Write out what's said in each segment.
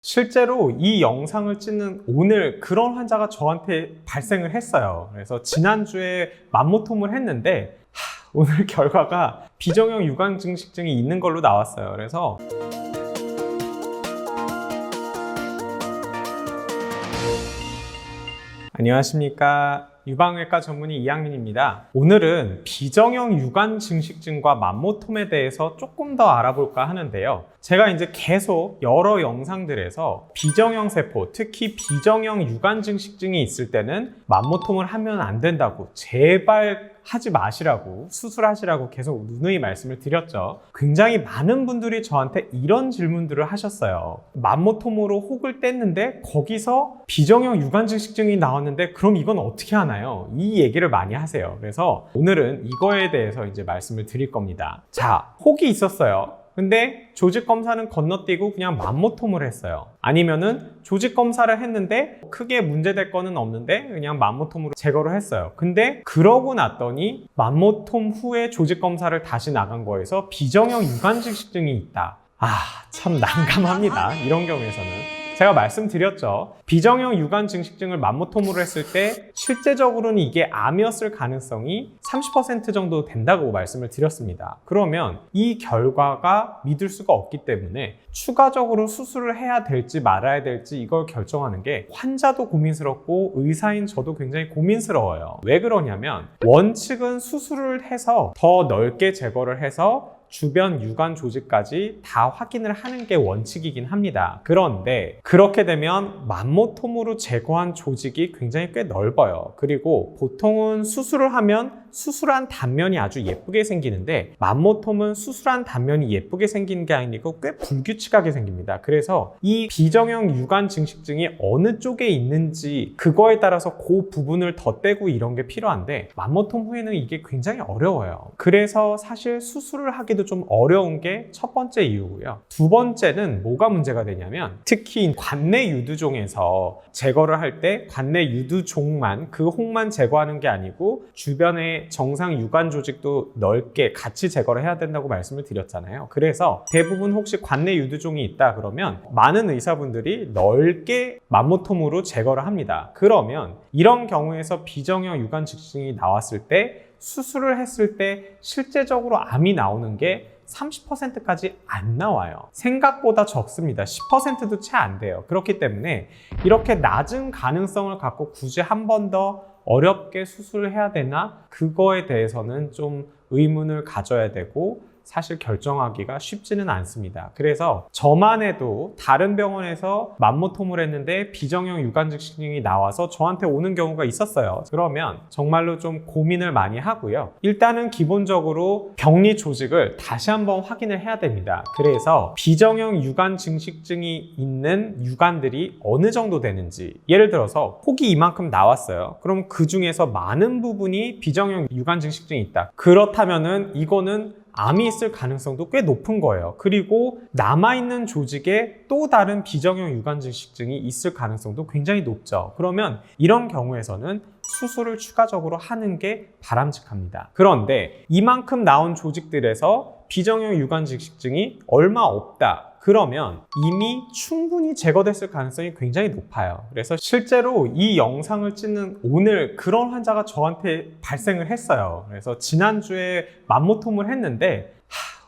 실제로 이 영상을 찍는 오늘 그런 환자가 저한테 발생을 했어요. 그래서 지난주에 맘모톰을 했는데 오늘 결과가 비정형 유관 증식증이 있는 걸로 나왔어요. 그래서 안녕하십니까. 유방외과 전문의 이양민입니다. 오늘은 비정형 유관 증식증과 맘모톰에 대해서 조금 더 알아볼까 하는데요. 제가 이제 계속 여러 영상들에서 비정형 세포, 특히 비정형 유관 증식증이 있을 때는 맘모톰을 하면 안 된다고, 제발 하지 마시라고, 수술하시라고 계속 누누이 말씀을 드렸죠. 굉장히 많은 분들이 저한테 이런 질문들을 하셨어요. 맘모톰으로 혹을 뗐는데 거기서 비정형 유관 증식증이 나왔는데 그럼 이건 어떻게 하나요? 이 얘기를 많이 하세요. 그래서 오늘은 이거에 대해서 이제 말씀을 드릴 겁니다. 자, 혹이 있었어요. 근데 조직 검사는 건너뛰고 그냥 맘모톰을 했어요. 아니면은 조직 검사를 했는데 크게 문제될 거는 없는데 그냥 맘모톰으로 제거를 했어요. 근데 그러고 났더니 맘모톰 후에 조직 검사를 다시 나간 거에서 비정형 유관 증식증이 있다. 참 난감합니다. 이런 경우에서는. 제가 말씀드렸죠. 비정형 유관 증식증을 맘모톰으로 했을 때 실제적으로는 이게 암이었을 가능성이 30% 정도 된다고 말씀을 드렸습니다. 그러면 이 결과가 믿을 수가 없기 때문에 추가적으로 수술을 해야 될지 말아야 될지 이걸 결정하는 게 환자도 고민스럽고 의사인 저도 굉장히 고민스러워요. 왜 그러냐면 원칙은 수술을 해서 더 넓게 제거를 해서 주변 유관 조직까지 다 확인을 하는 게 원칙이긴 합니다. 그런데 그렇게 되면 맘모톰으로 제거한 조직이 굉장히 꽤 넓어요. 그리고 보통은 수술을 하면 수술한 단면이 아주 예쁘게 생기는데 맘모톰은 수술한 단면이 예쁘게 생기는 게 아니고 꽤 불규칙하게 생깁니다. 그래서 이 비정형 유관 증식증이 어느 쪽에 있는지 그거에 따라서 그 부분을 덧대고 이런 게 필요한데 맘모톰 후에는 이게 굉장히 어려워요. 그래서 사실 수술을 하기도 좀 어려운 게 첫 번째 이유고요. 두 번째는 뭐가 문제가 되냐면 특히 관내 유두종에서 제거를 할 때 관내 유두종만 그 혹만 제거하는 게 아니고 주변에 정상 유관 조직도 넓게 같이 제거를 해야 된다고 말씀을 드렸잖아요. 그래서 대부분 혹시 관내 유두종이 있다 그러면 많은 의사분들이 넓게 맘모톰으로 제거를 합니다. 그러면 이런 경우에서 비정형 유관 증식증이 나왔을 때 수술을 했을 때 실제적으로 암이 나오는 게 30%까지 안 나와요. 생각보다 적습니다. 10%도 채 안 돼요. 그렇기 때문에 이렇게 낮은 가능성을 갖고 굳이 한 번 더 어렵게 수술을 해야 되나? 그거에 대해서는 좀 의문을 가져야 되고 사실 결정하기가 쉽지는 않습니다. 그래서 저만 해도 다른 병원에서 맘모톰을 했는데 비정형 유관 증식증이 나와서 저한테 오는 경우가 있었어요. 그러면 정말로 좀 고민을 많이 하고요. 일단은 기본적으로 병리 조직을 다시 한번 확인을 해야 됩니다. 그래서 비정형 유관 증식증이 있는 유관들이 어느 정도 되는지, 예를 들어서 혹이 이만큼 나왔어요. 그럼 그 중에서 많은 부분이 비정형 유관 증식증이 있다. 그렇다면은 이거는 암이 있을 가능성도 꽤 높은 거예요. 그리고 남아있는 조직에 또 다른 비정형 유관 증식증이 있을 가능성도 굉장히 높죠. 그러면 이런 경우에서는 수술을 추가적으로 하는 게 바람직합니다. 그런데 이만큼 나온 조직들에서 비정형 유관 증식증이 얼마 없다. 그러면 이미 충분히 제거됐을 가능성이 굉장히 높아요. 그래서 실제로 이 영상을 찍는 오늘 그런 환자가 저한테 발생을 했어요. 그래서 지난주에 맘모톰을 했는데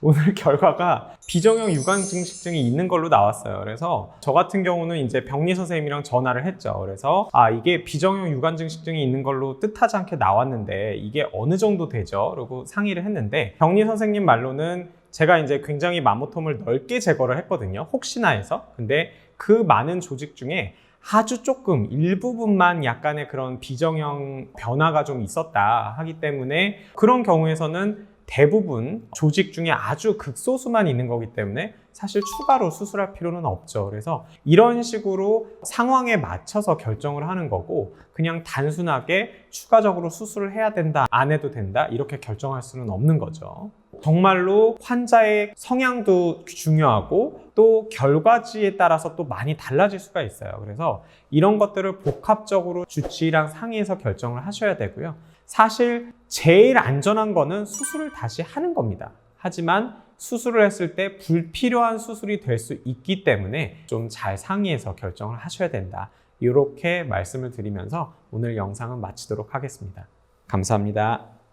오늘 결과가 비정형 유관 증식증이 있는 걸로 나왔어요. 그래서 저 같은 경우는 이제 병리 선생님이랑 전화를 했죠. 그래서 이게 비정형 유관 증식증이 있는 걸로 뜻하지 않게 나왔는데 이게 어느 정도 되죠? 그리고 상의를 했는데 병리 선생님 말로는 제가 이제 굉장히 맘모톰을 넓게 제거를 했거든요. 혹시나 해서. 근데 그 많은 조직 중에 아주 조금 일부분만 약간의 그런 비정형 변화가 좀 있었다 하기 때문에 그런 경우에서는 대부분 조직 중에 아주 극소수만 있는 거기 때문에 사실 추가로 수술할 필요는 없죠. 그래서 이런 식으로 상황에 맞춰서 결정을 하는 거고 그냥 단순하게 추가적으로 수술을 해야 된다, 안 해도 된다 이렇게 결정할 수는 없는 거죠. 정말로 환자의 성향도 중요하고 또 결과지에 따라서 또 많이 달라질 수가 있어요. 그래서 이런 것들을 복합적으로 주치의랑 상의해서 결정을 하셔야 되고요. 사실 제일 안전한 거는 수술을 다시 하는 겁니다. 하지만 수술을 했을 때 불필요한 수술이 될 수 있기 때문에 좀 잘 상의해서 결정을 하셔야 된다. 이렇게 말씀을 드리면서 오늘 영상은 마치도록 하겠습니다. 감사합니다.